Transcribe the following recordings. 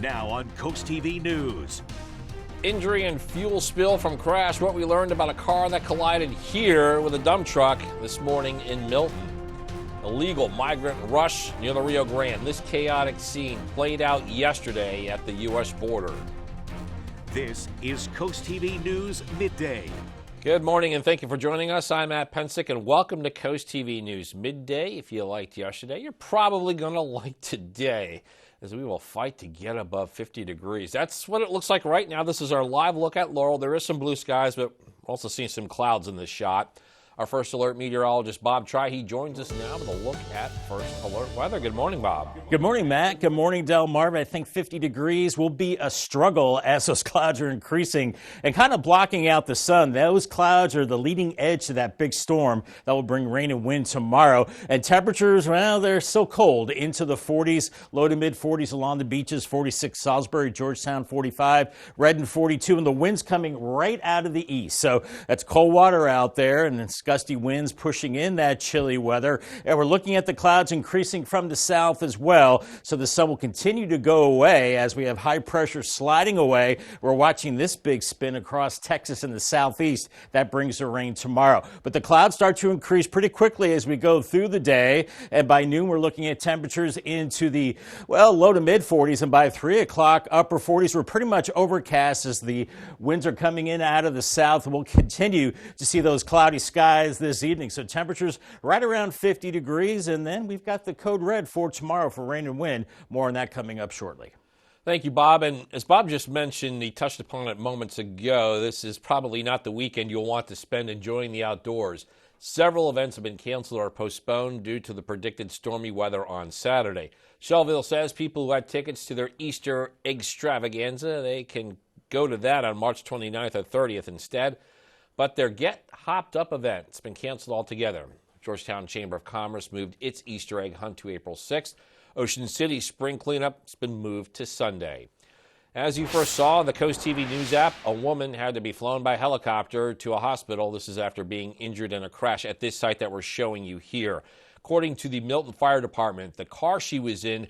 Now on CoastTV News. Injury and fuel spill from crash. What we learned about a car that collided here with a dump truck this morning in Milton. Illegal migrant rush near the Rio Grande. This chaotic scene played out yesterday at the U.S. border. This is CoastTV News Midday. Good morning and thank you for joining us. I'm Matt Pensick and welcome to CoastTV News Midday. If you liked yesterday, you're probably going to like today, as we will fight to get above 50 degrees. That's what it looks like right now. This is our live look at Laurel. There is some blue skies, but we're also seeing some clouds in this shot. Our first alert meteorologist, Bob Tri, joins us now with a look at first alert weather. Good morning, Bob. Good morning, Matt. Good morning, Del Marvin. I think 50 degrees will be a struggle as those clouds are increasing and kind of blocking out the sun. Those clouds are the leading edge to that big storm that will bring rain and wind tomorrow. And temperatures, well, they're so cold into the 40s, low to mid 40s along the beaches, 46 Salisbury, Georgetown 45, Redden 42, and the wind's coming right out of the east. So that's cold water out there, and it's gusty winds pushing in that chilly weather. And we're looking at the clouds increasing from the south as well. So the sun will continue to go away as we have high pressure sliding away. We're watching this big spin across Texas in the southeast. That brings the rain tomorrow. But the clouds start to increase pretty quickly as we go through the day. And by noon, we're looking at temperatures into the, well, low to mid 40s. And by 3 o'clock, upper 40s. We're pretty much overcast as the winds are coming in out of the south. We'll continue to see those cloudy skies this evening. So temperatures right around 50 degrees, and then we've got the code red for tomorrow for rain and wind. More on that coming up shortly. Thank you, Bob. And as Bob just mentioned, he touched upon it moments ago, this is probably not the weekend you'll want to spend enjoying the outdoors. Several events have been canceled or postponed due to the predicted stormy weather on Saturday. Shelbyville says people who had tickets to their Easter extravaganza, they can go to that on March 29th or 30th instead. But their Get Hopped Up event has been canceled altogether. Georgetown Chamber of Commerce moved its Easter egg hunt to April 6th. Ocean City spring cleanup has been moved to Sunday. As you first saw on the CoastTV News app, a woman had to be flown by helicopter to a hospital. This is after being injured in a crash at this site that we're showing you here. According to the Milton Fire Department, the car she was in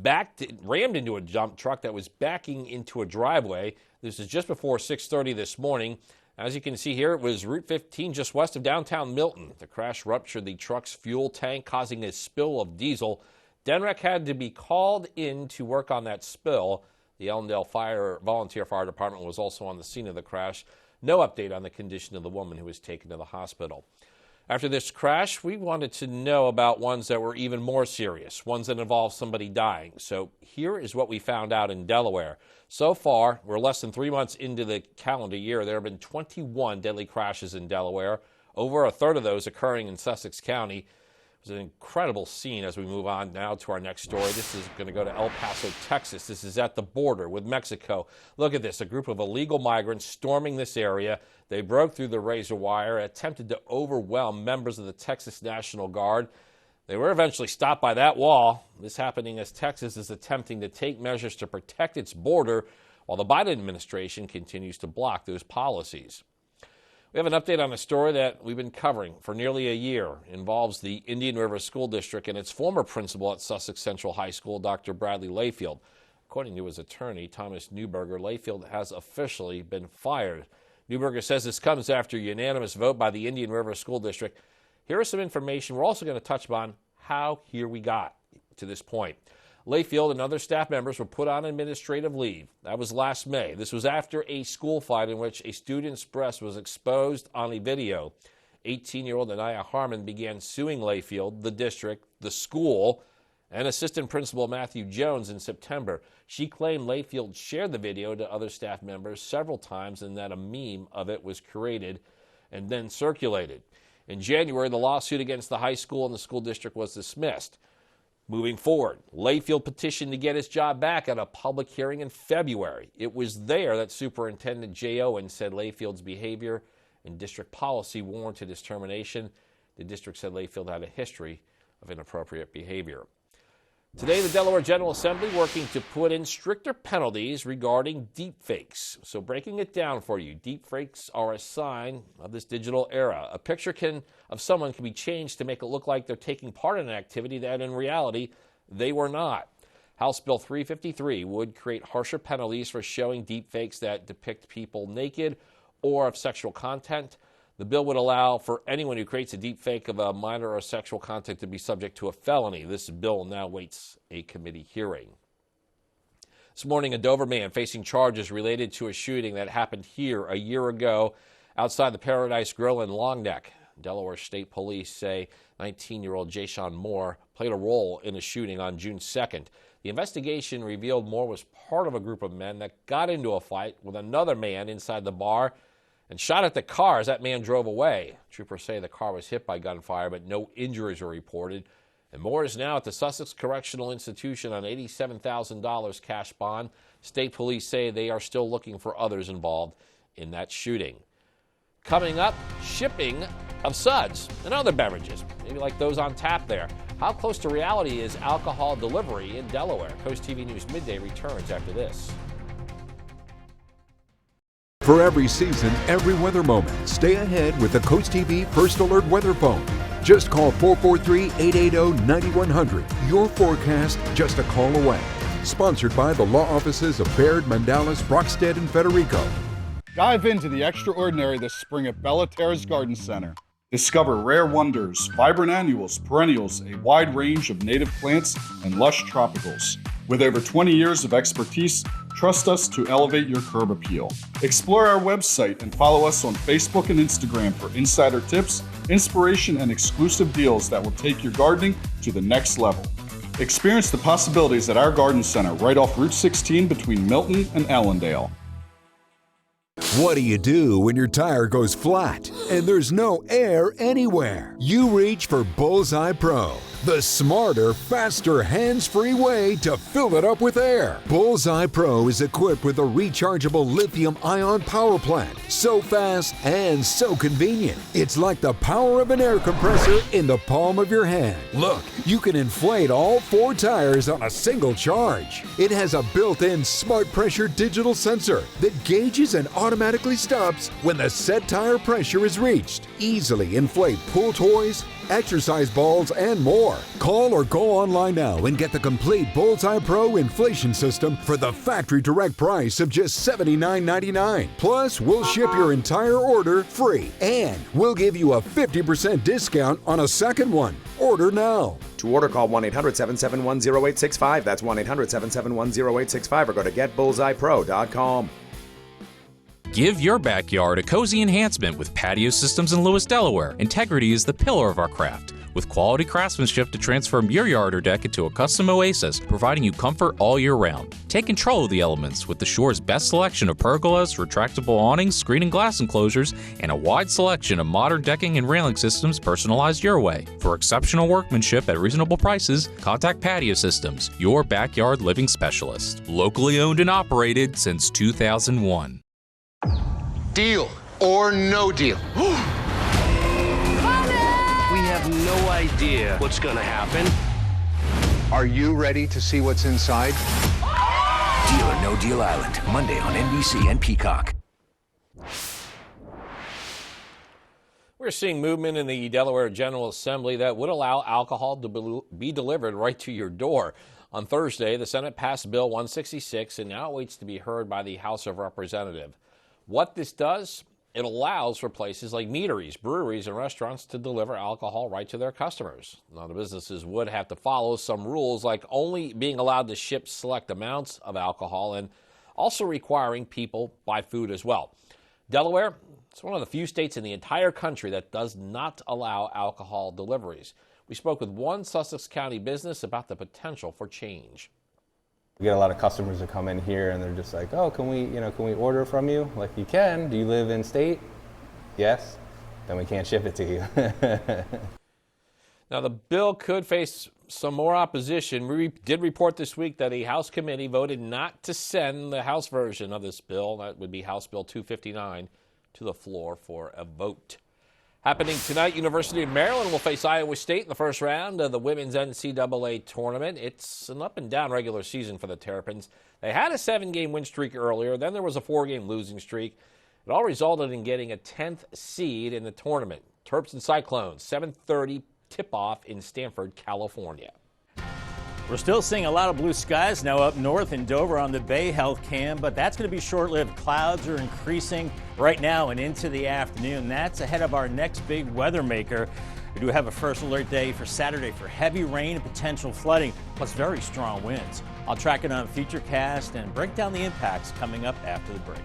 rammed into a dump truck that was backing into a driveway. This is just before 6:30 this morning. As you can see here, it was Route 15 just west of downtown Milton. The crash ruptured the truck's fuel tank, causing a spill of diesel. DENREC had to be called in to work on that spill. The Ellendale Volunteer Fire Department was also on the scene of the crash. No update on the condition of the woman who was taken to the hospital. After this crash, we wanted to know about ones that were even more serious, ones that involved somebody dying. So here is what we found out in Delaware. So far, we're less than 3 months into the calendar year. There have been 21 deadly crashes in Delaware, over a third of those occurring in Sussex County. It was an incredible scene. As we move on now to our next story. This is going to go to El Paso, Texas. This is at the border with Mexico. Look at this, a group of illegal migrants storming this area. They broke through the razor wire, attempted to overwhelm members of the Texas National Guard. They were eventually stopped by that wall. This happening as Texas is attempting to take measures to protect its border while the Biden administration continues to block those policies. We have an update on a story that we've been covering for nearly a year. It involves the Indian River School District and its former principal at Sussex Central High School, Dr. Bradley Layfield. According to his attorney, Thomas Newberger, Layfield has officially been fired. Newberger says this comes after a unanimous vote by the Indian River School District. Here is some information. We're also going to touch upon how here we got to this point. Layfield and other staff members were put on administrative leave. That was last May. This was after a school fight in which a student's breast was exposed on a video. 18-year-old Anaya Harmon began suing Layfield, the district, the school, and assistant principal Matthew Jones in September. She claimed Layfield shared the video to other staff members several times and that a meme of it was created and then circulated. In January, the lawsuit against the high school and the school district was dismissed. Moving forward, Layfield petitioned to get his job back at a public hearing in February. It was there that Superintendent Jay Owen said Layfield's behavior and district policy warranted his termination. The district said Layfield had a history of inappropriate behavior. Today, the Delaware General Assembly working to put in stricter penalties regarding deepfakes. So breaking it down for you, deepfakes are a sign of this digital era. A picture of someone can be changed to make it look like they're taking part in an activity that in reality they were not. House Bill 353 would create harsher penalties for showing deepfakes that depict people naked or of sexual content. The bill would allow for anyone who creates a deepfake of a minor or sexual content to be subject to a felony. This bill now waits a committee hearing. This morning, a Dover man facing charges related to a shooting that happened here a year ago outside the Paradise Grill in Long Neck. Delaware State Police say 19-year-old Jayshawn Moore played a role in the shooting on June 2nd. The investigation revealed Moore was part of a group of men that got into a fight with another man inside the bar and shot at the car as that man drove away. Troopers say the car was hit by gunfire, but no injuries were reported. And Moore is now at the Sussex Correctional Institution on $87,000 cash bond. State police say they are still looking for others involved in that shooting. Coming up, shipping of suds and other beverages, maybe like those on tap there. How close to reality is alcohol delivery in Delaware? CoastTV News Midday returns after this. For every season, every weather moment, stay ahead with the CoastTV First Alert Weather Phone. Just call 443-880-9100. Your forecast just a call away. Sponsored by the law offices of Baird, Mandalis, Brockstead, and Federico. Dive into the extraordinary this spring at Bella Terrace Garden Center. Discover rare wonders, vibrant annuals, perennials, a wide range of native plants, and lush tropicals. With over 20 years of expertise, trust us to elevate your curb appeal. Explore our website and follow us on Facebook and Instagram for insider tips, inspiration, and exclusive deals that will take your gardening to the next level. Experience the possibilities at our garden center right off Route 16 between Milton and Allendale. What do you do when your tire goes flat and there's no air anywhere? You reach for Bullseye Pro, the smarter, faster, hands-free way to fill it up with air. Bullseye Pro is equipped with a rechargeable lithium-ion power plant. So fast and so convenient. It's like the power of an air compressor in the palm of your hand. Look, you can inflate all 4 tires on a single charge. It has a built-in smart pressure digital sensor that gauges and automatically stops when the set tire pressure is reached. Easily inflate pool toys, exercise balls, and more. Call or go online now and get the complete Bullseye Pro inflation system for the factory direct price of just $79.99. Plus, we'll ship your entire order free, and we'll give you a 50% discount on a second one. Order now. To order, call 1-800-771-0865. That's 1-800-771-0865 or go to getbullseyepro.com. Give your backyard a cozy enhancement with Patio Systems in Lewis, Delaware. Integrity is the pillar of our craft, with quality craftsmanship to transform your yard or deck into a custom oasis, providing you comfort all year round. Take control of the elements with the Shore's best selection of pergolas, retractable awnings, screen and glass enclosures, and a wide selection of modern decking and railing systems personalized your way. For exceptional workmanship at reasonable prices, contact Patio Systems, your backyard living specialist. Locally owned and operated since 2001. Deal or no deal? We have no idea what's going to happen. Are you ready to see what's inside? Deal or No Deal Island, Monday on NBC and Peacock. We're seeing movement in the Delaware General Assembly that would allow alcohol to be delivered right to your door. On Thursday, the Senate passed Bill 166 and now waits to be heard by the House of Representatives. What this does, it allows for places like meaderies, breweries, and restaurants to deliver alcohol right to their customers. Now, the businesses would have to follow some rules like only being allowed to ship select amounts of alcohol and also requiring people buy food as well. Delaware, it's one of the few states in the entire country that does not allow alcohol deliveries. We spoke with one Sussex County business about the potential for change. We get a lot of customers that come in here and they're just like, oh, can we order from you? Like, you can. Do you live in state? Yes. Then we can't ship it to you. Now, the bill could face some more opposition. We did report this week that a House committee voted not to send the House version of this bill, that would be House Bill 259, to the floor for a vote. Happening tonight, University of Maryland will face Iowa State in the first round of the women's NCAA tournament. It's an up-and-down regular season for the Terrapins. They had a 7-game win streak earlier. Then there was a 4-game losing streak. It all resulted in getting a 10th seed in the tournament. Terps and Cyclones, 7:30 tip-off in Stanford, California. We're still seeing a lot of blue skies now up north in Dover on the Bay Health Cam, but that's going to be short-lived. Clouds are increasing right now and into the afternoon. That's ahead of our next big weather maker. We do have a first alert day for Saturday for heavy rain and potential flooding, plus very strong winds. I'll track it on Futurecast and break down the impacts coming up after the break.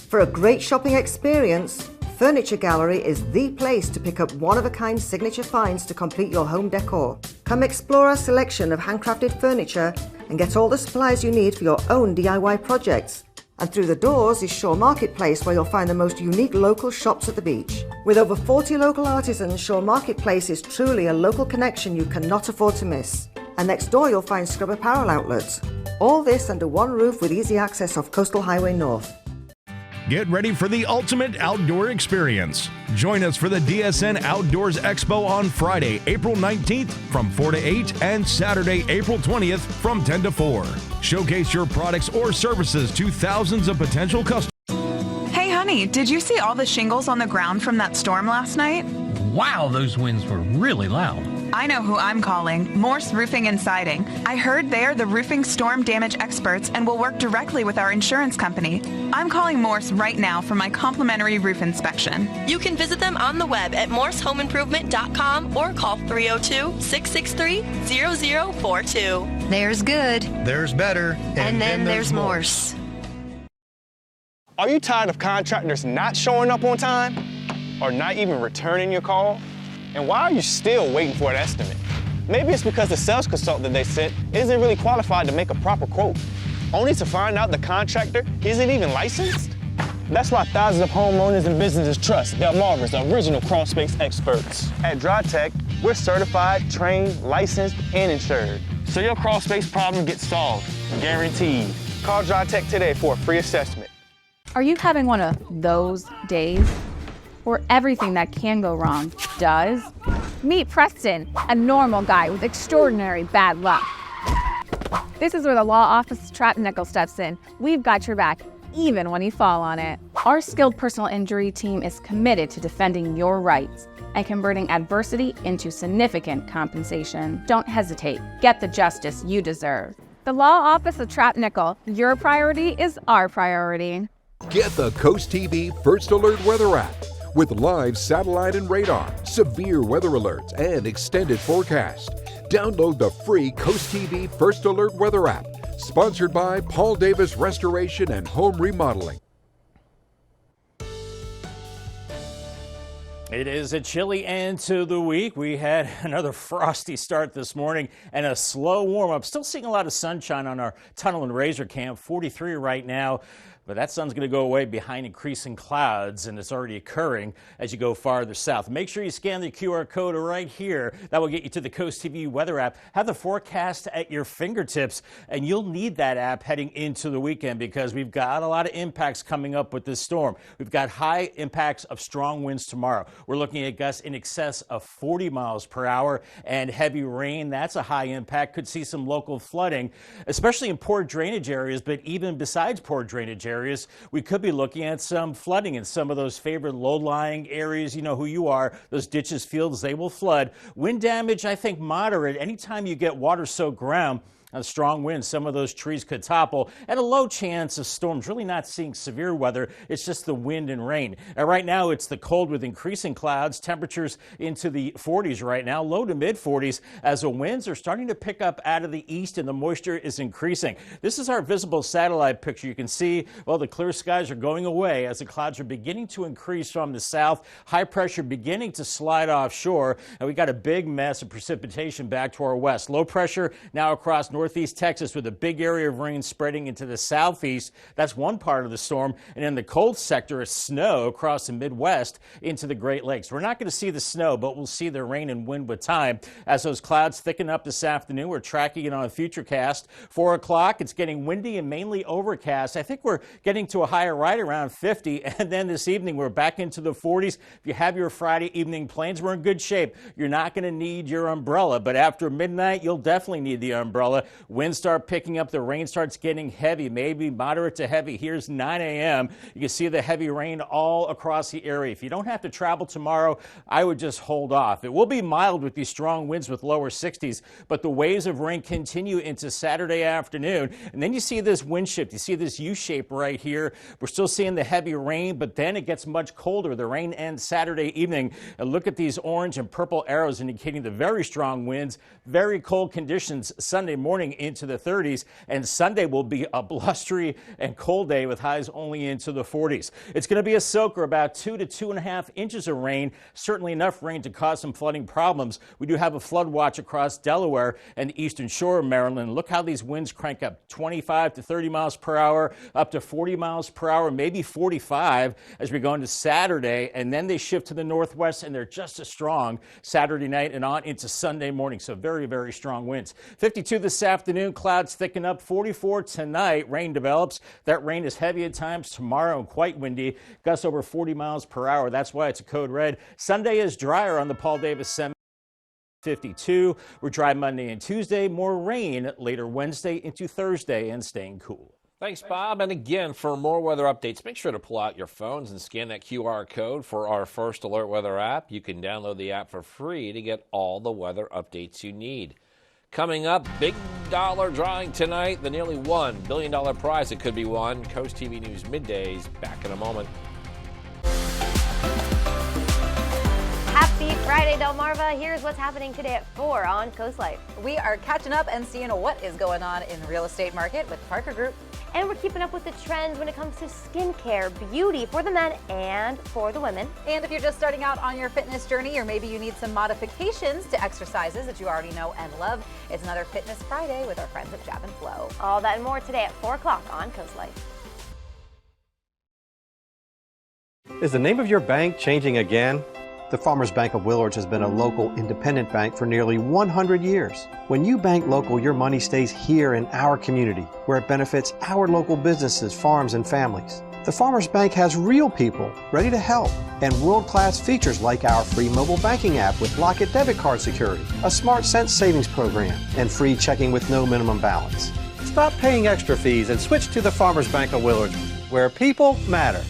For a great shopping experience, Furniture Gallery is the place to pick up one-of-a-kind signature finds to complete your home decor. Come explore our selection of handcrafted furniture and get all the supplies you need for your own DIY projects. And through the doors is Shore Marketplace, where you'll find the most unique local shops at the beach. With over 40 local artisans, Shore Marketplace is truly a local connection you cannot afford to miss. And next door you'll find Scrub Apparel outlets. All this under one roof with easy access off Coastal Highway North. Get ready for the ultimate outdoor experience. Join us for the DSN Outdoors Expo on Friday, April 19th from 4 to 8 and Saturday, April 20th from 10 to 4. Showcase your products or services to thousands of potential customers. Hey, honey, did you see all the shingles on the ground from that storm last night? Wow, those winds were really loud. I know who I'm calling, Morse Roofing and Siding. I heard they're the roofing storm damage experts and will work directly with our insurance company. I'm calling Morse right now for my complimentary roof inspection. You can visit them on the web at morsehomeimprovement.com or call 302-663-0042. There's good. There's better. And then there's Morse. Are you tired of contractors not showing up on time or not even returning your call? And why are you still waiting for an estimate? Maybe it's because the sales consultant they sent isn't really qualified to make a proper quote, only to find out the contractor isn't even licensed? That's why thousands of homeowners and businesses trust Delmarva's original crawl space experts. At DryTech, we're certified, trained, licensed, and insured. So your crawl space problem gets solved, guaranteed. Call DryTech today for a free assessment. Are you having one of those days? Where everything that can go wrong does? Meet Preston, a normal guy with extraordinary bad luck. This is where the law office trap nickel steps in. We've got your back, even when you fall on it. Our skilled personal injury team is committed to defending your rights and converting adversity into significant compensation. Don't hesitate. Get the justice you deserve. The law office of Trap Nickel. Your priority is our priority. Get the CoastTV First Alert Weather app. With live satellite and radar, severe weather alerts, and extended forecast. Download the free CoastTV First Alert Weather app. Sponsored by Paul Davis Restoration and Home Remodeling. It is a chilly end to the week. We had another frosty start this morning and a slow warm-up. Still seeing a lot of sunshine on our tunnel and razor cam, 43 right now. But that sun's going to go away behind increasing clouds, and it's already occurring as you go farther south. Make sure you scan the QR code right here. That will get you to the CoastTV weather app. Have the forecast at your fingertips, and you'll need that app heading into the weekend because we've got a lot of impacts coming up with this storm. We've got high impacts of strong winds tomorrow. We're looking at gusts in excess of 40 miles per hour and heavy rain. That's a high impact. Could see some local flooding, especially in poor drainage areas, but even besides poor drainage areas, we could be looking at some flooding in some of those favorite low-lying areas. You know who you are. Those ditches, fields, they will flood. Wind damage, I think, moderate. Anytime you get water-soaked ground, a strong wind, some of those trees could topple, and a low chance of storms. Really not seeing severe weather. It's just the wind and rain. And right now, it's the cold with increasing clouds. Temperatures into the 40s right now, low to mid 40s, as the winds are starting to pick up out of the east and the moisture is increasing. This is our visible satellite picture. You can see, well, the clear skies are going away as the clouds are beginning to increase from the south. High pressure beginning to slide offshore, and we got a big mess of precipitation back to our west. Low pressure now across northeast Texas with a big area of rain spreading into the southeast. That's one part of the storm. And in the cold sector is snow across the Midwest into the Great Lakes. We're not going to see the snow, but we'll see the rain and wind with time. As those clouds thicken up this afternoon, we're tracking it on Futurecast. 4 o'clock, it's getting windy and mainly overcast. I think we're getting to a higher right around 50. And then this evening, we're back into the 40s. If you have your Friday evening plans, we're in good shape. You're not going to need your umbrella, but after midnight, you'll definitely need the umbrella. the winds start picking up, the rain starts getting heavy, maybe moderate to heavy. Here's 9 a.m. You can see the heavy rain all across the area. If you don't have to travel tomorrow, I would just hold off. It will be mild with these strong winds with lower 60s, but the waves of rain continue into Saturday afternoon. And then you see this wind shift. You see this U-shape right here. We're still seeing the heavy rain, but then it gets much colder. The rain ends Saturday evening. And look at these orange and purple arrows indicating the very strong winds, very cold conditions Sunday morning into the 30s. And Sunday will be a blustery and cold day with highs only into the 40s. It's going to be a soaker, about 2 to 2.5 inches of rain, certainly enough rain to cause some flooding problems. We do have a flood watch across Delaware and the eastern shore of Maryland. Look how these winds crank up 25 to 30 miles per hour, up to 40 miles per hour, maybe 45 as we go into Saturday. And then they shift to the northwest and they're just as strong Saturday night and on into Sunday morning. So very, very strong winds. 52 this afternoon, clouds thicken up. 44 tonight, rain develops. That rain is heavy at times tomorrow and quite windy, gusts over 40 miles per hour. That's why it's a code red. Sunday is drier on the Paul Davis Semi. 52. We're dry Monday and Tuesday. More rain later Wednesday into Thursday and staying cool. Thanks, Bob. And again, for more weather updates, make sure to pull out your phones and scan that QR code for our First Alert Weather app. You can download the app for free to get all the weather updates you need. Coming up, big dollar drawing tonight, the nearly $1 billion prize that could be won. Coast TV News Middays back in a moment. Happy Friday, Delmarva. Here's what's happening today at 4 on Coast Life. We are catching up and seeing what is going on in the real estate market with Parker Group. And we're keeping up with the trends when it comes to skincare, beauty for the men and for the women. And if you're just starting out on your fitness journey, or maybe you need some modifications to exercises that you already know and love, it's another Fitness Friday with our friends at Jab and Flow. All that and more today at 4 o'clock on Coast Life. Is the name of your bank changing again? The Farmers Bank of Willards has been a local independent bank for nearly 100 years. When you bank local, your money stays here in our community, where it benefits our local businesses, farms, and families. The Farmers Bank has real people ready to help and world-class features like our free mobile banking app with Locket debit card security, a Smart Sense savings program, and free checking with no minimum balance. Stop paying extra fees and switch to the Farmers Bank of Willards, where people matter.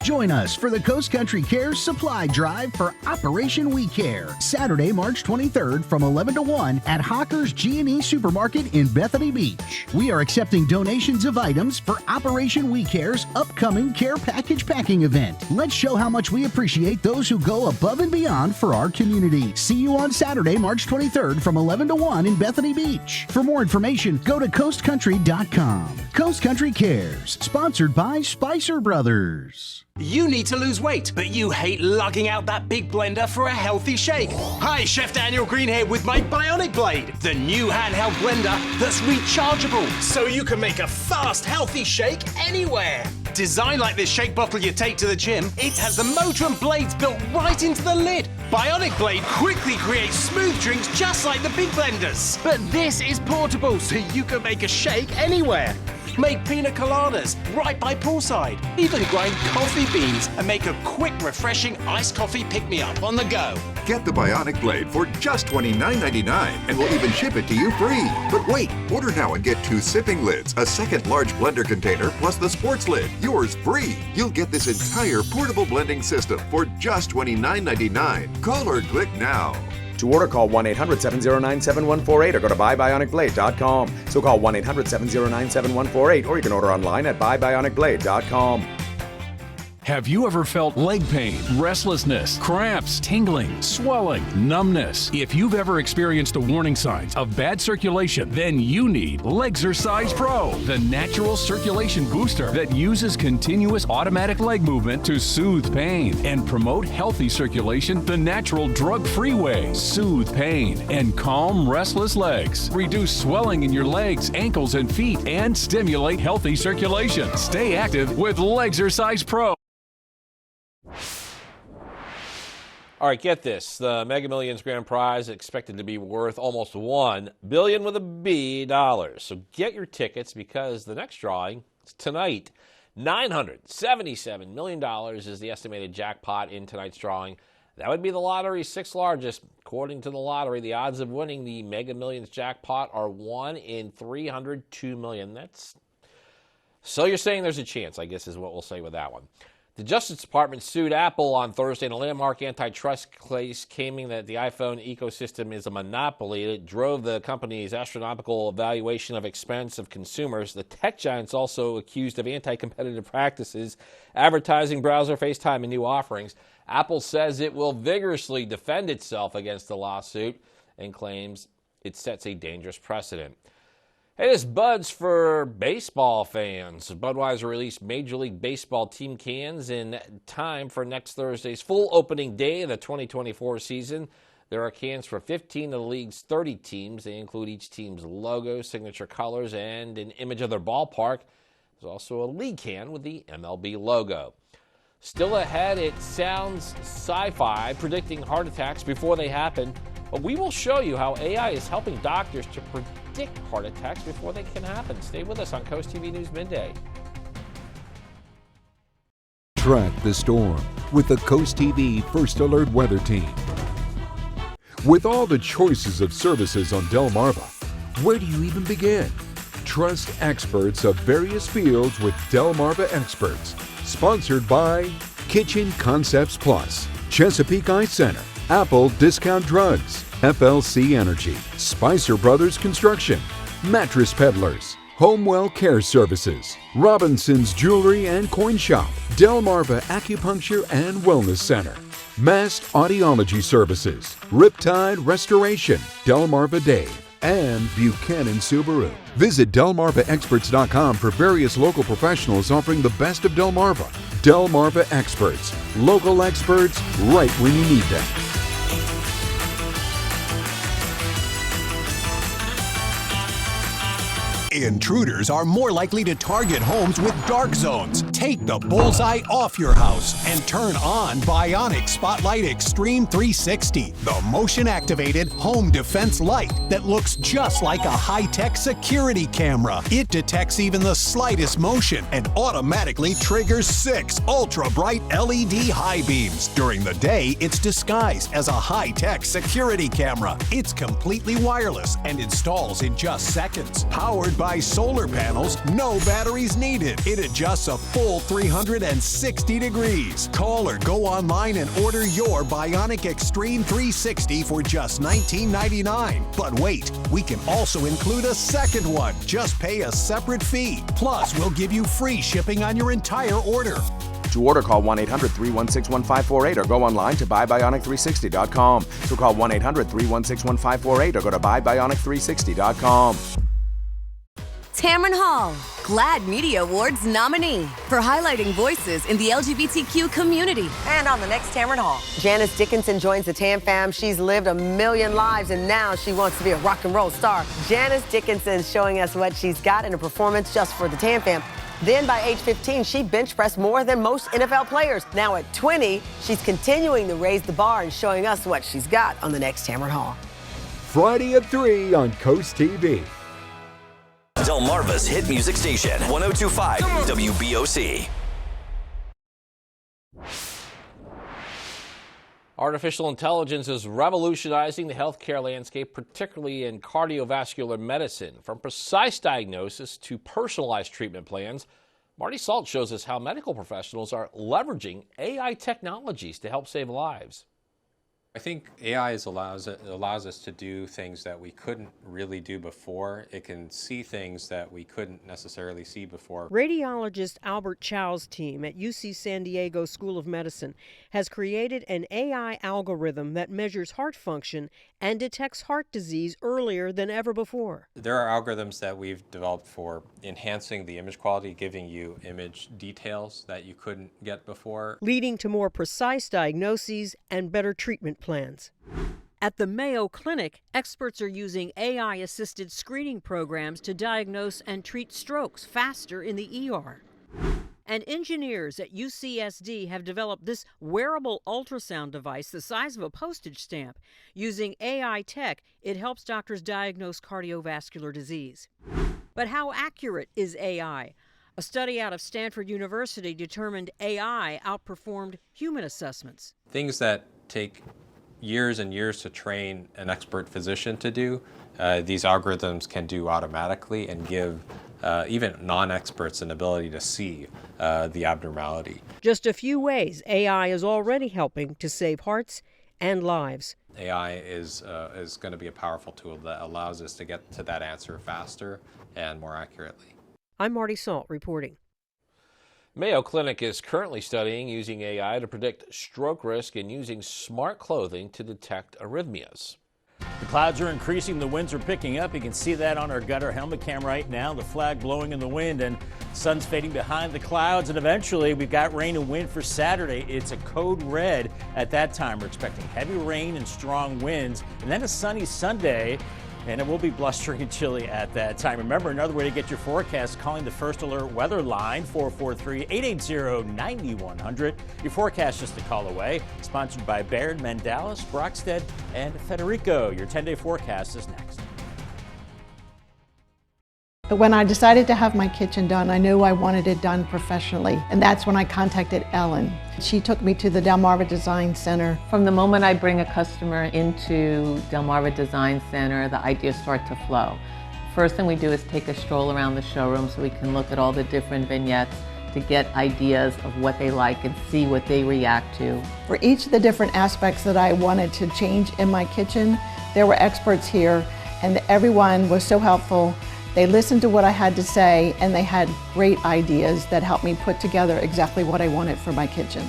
Join us for the Coast Country Cares Supply Drive for Operation We Care, Saturday, March 23rd from 11 to 1 at Hawker's G&E Supermarket in Bethany Beach. We are accepting donations of items for Operation We Care's upcoming Care Package Packing event. Let's show how much we appreciate those who go above and beyond for our community. See you on Saturday, March 23rd from 11 to 1 in Bethany Beach. For more information, go to coastcountry.com. Coast Country Cares, sponsored by Spicer Brothers. You need to lose weight, but you hate lugging out that big blender for a healthy shake. Hi, Chef Daniel Green here with my Bionic Blade, the new handheld blender that's rechargeable, so you can make a fast, healthy shake anywhere. Designed like this shake bottle you take to the gym, it has the motor and blades built right into the lid. Bionic Blade quickly creates smooth drinks just like the big blenders. But this is portable, so you can make a shake anywhere. Make pina coladas right by poolside. Even grind coffee beans and make a quick, refreshing iced coffee pick-me-up on the go. Get the Bionic Blade for just $29.99 and we'll even ship it to you free. But wait, order now and get 2 sipping lids, a second large blender container, plus the sports lid. Yours free. You'll get this entire portable blending system for just $29.99. Call or click now. To order, call 1-800-709-7148 or go to buybionicblade.com. So call 1-800-709-7148 or you can order online at buybionicblade.com. Have you ever felt leg pain, restlessness, cramps, tingling, swelling, numbness? If you've ever experienced the warning signs of bad circulation, then you need Legzercise Pro, the natural circulation booster that uses continuous automatic leg movement to soothe pain and promote healthy circulation the natural drug-free way. Soothe pain and calm restless legs. Reduce swelling in your legs, ankles, and feet and stimulate healthy circulation. Stay active with Legzercise Pro. All right, get this. The Mega Millions grand prize is expected to be worth almost $1 billion with a B dollars. So get your tickets because the next drawing is tonight. $977 million is the estimated jackpot in tonight's drawing. That would be the lottery's sixth largest. According to the lottery, the odds of winning the Mega Millions jackpot are 1 in 302 million. So you're saying there's a chance, I guess is what we'll say with that one. The Justice Department sued Apple on Thursday in a landmark antitrust case, claiming that the iPhone ecosystem is a monopoly. It drove the company's astronomical valuation of expense of consumers. The tech giant's also accused of anti-competitive practices, advertising, browser, FaceTime, and new offerings. Apple says it will vigorously defend itself against the lawsuit and claims it sets a dangerous precedent. Hey, this Bud's for baseball fans. Budweiser released Major League Baseball team cans in time for next Thursday's full opening day of the 2024 season. There are cans for 15 of the league's 30 teams. They include each team's logo, signature colors, and an image of their ballpark. There's also a league can with the MLB logo. Still ahead, it sounds sci-fi, predicting heart attacks before they happen. But we will show you how AI is helping doctors to predict heart attacks before they can happen. Stay with us on CoastTV News Midday. Track the storm with the CoastTV First Alert Weather Team. With all the choices of services on Delmarva, where do you even begin? Trust experts of various fields with Delmarva Experts. Sponsored by Kitchen Concepts Plus, Chesapeake Eye Center, Apple Discount Drugs, FLC Energy, Spicer Brothers Construction, Mattress Peddlers, Homewell Care Services, Robinson's Jewelry and Coin Shop, Delmarva Acupuncture and Wellness Center, Mast Audiology Services, Riptide Restoration, Delmarva Dave, and Buchanan Subaru. Visit DelmarvaExperts.com for various local professionals offering the best of Delmarva. Delmarva Experts, local experts right when you need them. Intruders are more likely to target homes with dark zones. Take the bullseye off your house and turn on Bionic Spotlight Extreme 360, the motion-activated home defense light that looks just like a high-tech security camera. It detects even the slightest motion and automatically triggers 6 ultra-bright LED high beams. During the day, it's disguised as a high-tech security camera. It's completely wireless and installs in just seconds. Powered by solar panels, no batteries needed. It adjusts a full 360 degrees. Call or go online and order your Bionic Extreme 360 for just $19.99. But wait, we can also include a second one. Just pay a separate fee. Plus, we'll give you free shipping on your entire order. To order, call 1-800-316-1548 or go online to buybionic360.com. So call 1-800-316-1548 or go to buybionic360.com. Tamron Hall, GLAAD Media Awards nominee for highlighting voices in the LGBTQ community. And on the next Tamron Hall, Janice Dickinson joins the Tam Fam. She's lived a million lives and now she wants to be a rock and roll star. Janice Dickinson showing us what she's got in a performance just for the Tam Fam. Then by age 15, she bench pressed more than most NFL players. Now at 20, she's continuing to raise the bar and showing us what she's got on the next Tamron Hall. Friday at 3 on CoastTV. Delmarva's hit music station, 102.5 WBOC. Artificial intelligence is revolutionizing the healthcare landscape, particularly in cardiovascular medicine. From precise diagnosis to personalized treatment plans, Marty Salt shows us how medical professionals are leveraging AI technologies to help save lives. I think AI allows us to do things that we couldn't really do before. It can see things that we couldn't necessarily see before. Radiologist Albert Chow's team at UC San Diego School of Medicine has created an AI algorithm that measures heart function and detects heart disease earlier than ever before. There are algorithms that we've developed for enhancing the image quality, giving you image details that you couldn't get before, leading to more precise diagnoses and better treatment plans. At the Mayo Clinic, experts are using AI-assisted screening programs to diagnose and treat strokes faster in the ER. And engineers at UCSD have developed this wearable ultrasound device the size of a postage stamp. Using AI tech, it helps doctors diagnose cardiovascular disease. But how accurate is AI? A study out of Stanford University determined AI outperformed human assessments. things that take years and years to train an expert physician to do, these algorithms can do automatically and give even non-experts an ability to see the abnormality. Just a few ways AI is already helping to save hearts and lives. AI is going to be a powerful tool that allows us to get to that answer faster and more accurately. I'm Marty Salt reporting. Mayo Clinic is currently studying using AI to predict stroke risk and using smart clothing to detect arrhythmias. The clouds are increasing, the winds are picking up. You can see that on our gutter helmet cam right now. The flag blowing in the wind and sun's fading behind the clouds. And eventually we've got rain and wind for Saturday. It's a code red at that time. We're expecting heavy rain and strong winds, and then a sunny Sunday. And it will be blustery and chilly at that time. Remember, another way to get your forecast, calling the First Alert weather line, 443-880-9100. Your forecast just a call away. Sponsored by Baird, Mendalis, Brockstead, and Federico. Your 10-day forecast is next. When I decided to have my kitchen done, I knew I wanted it done professionally, and that's when I contacted Ellen. She took me to the Delmarva Design Center. From the moment I bring a customer into Delmarva Design Center, the ideas start to flow. First thing we do is take a stroll around the showroom so we can look at all the different vignettes to get ideas of what they like and see what they react to. For each of the different aspects that I wanted to change in my kitchen, there were experts here, and everyone was so helpful. They listened to what I had to say, and they had great ideas that helped me put together exactly what I wanted for my kitchen.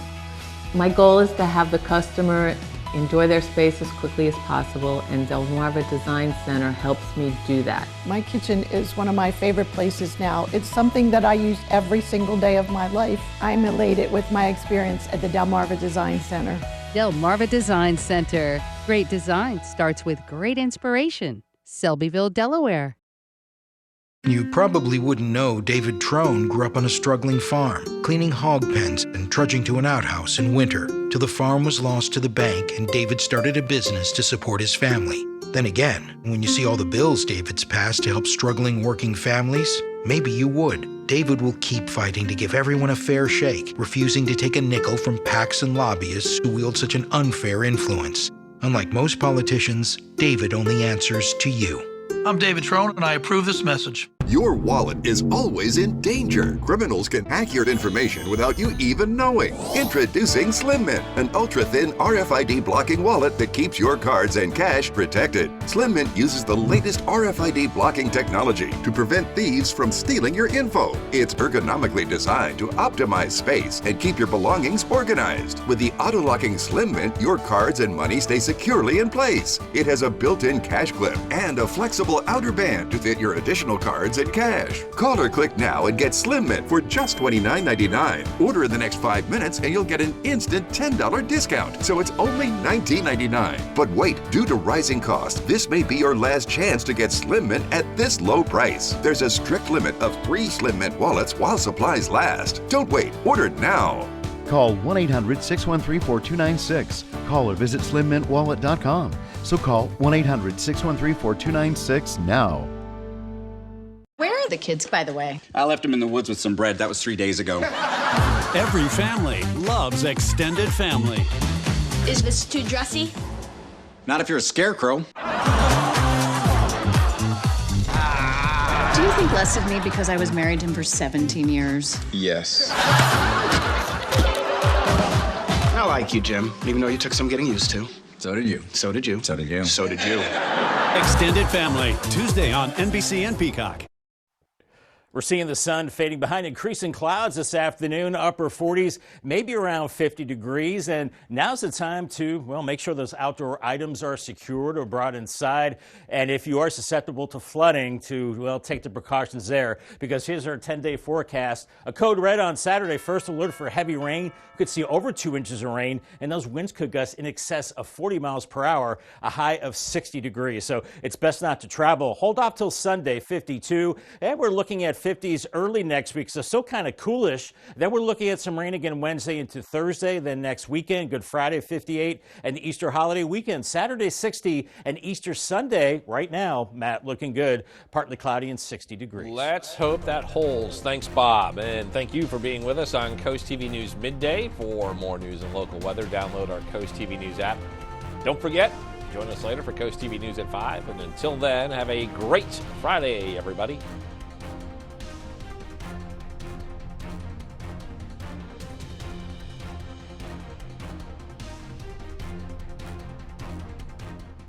My goal is to have the customer enjoy their space as quickly as possible, and Delmarva Design Center helps me do that. My kitchen is one of my favorite places now. It's something that I use every single day of my life. I'm elated with my experience at the Delmarva Design Center. Delmarva Design Center. Great design starts with great inspiration. Selbyville, Delaware. You probably wouldn't know David Trone grew up on a struggling farm, cleaning hog pens and trudging to an outhouse in winter, till the farm was lost to the bank and David started a business to support his family. Then again, when you see all the bills David's passed to help struggling working families, maybe you would. David will keep fighting to give everyone a fair shake, refusing to take a nickel from PACs and lobbyists who wield such an unfair influence. Unlike most politicians, David only answers to you. I'm David Trone, and I approve this message. Your wallet is always in danger. Criminals can hack your information without you even knowing. Introducing Slim Mint, an ultra-thin RFID blocking wallet that keeps your cards and cash protected. Slim Mint uses the latest RFID blocking technology to prevent thieves from stealing your info. It's ergonomically designed to optimize space and keep your belongings organized. With the auto-locking Slim Mint, your cards and money stay securely in place. It has a built-in cash clip and a flexible outer band to fit your additional cards and cash. Call or click now and get Slim Mint for just $29.99. Order in the next 5 minutes and you'll get an instant $10 discount. So it's only $19.99. But wait, due to rising costs, this may be your last chance to get Slim Mint at this low price. There's a strict limit of 3 Slim Mint wallets while supplies last. Don't wait, order now. Call 1-800-613-4296. Call or visit slimmintwallet.com. So call 1-800-613-4296 now. Where are the kids, by the way? I left them in the woods with some bread. That was 3 days ago. Every family loves extended family. Is this too dressy? Not if you're a scarecrow. Do you think less of me because I was married to him for 17 years? Yes. I like you, Jim, even though you took some getting used to. So did you. So did you. So did you. So did you. Extended Family, Tuesday on NBC and Peacock. We're seeing the sun fading behind increasing clouds this afternoon, upper 40s, maybe around 50 degrees. And now's the time to, well, make sure those outdoor items are secured or brought inside. And if you are susceptible to flooding, to, well, take the precautions there, because here's our 10-day forecast. A code red on Saturday, first alert for heavy rain. You could see over 2 inches of rain, and those winds could gust in excess of 40 miles per hour, a high of 60 degrees. So it's best not to travel. Hold off till Sunday, 52. And we're looking at 50s early next week, so still kind of coolish. Then we're looking at some rain again Wednesday into Thursday. Then next weekend, Good Friday 58 and the Easter holiday weekend. Saturday 60 and Easter Sunday right now, Matt, looking good. Partly cloudy and 60 degrees. Let's hope that holds. Thanks, Bob. And thank you for being with us on Coast TV News Midday. For more news and local weather, download our Coast TV News app. Don't forget, join us later for Coast TV News at 5. And until then, have a great Friday, everybody.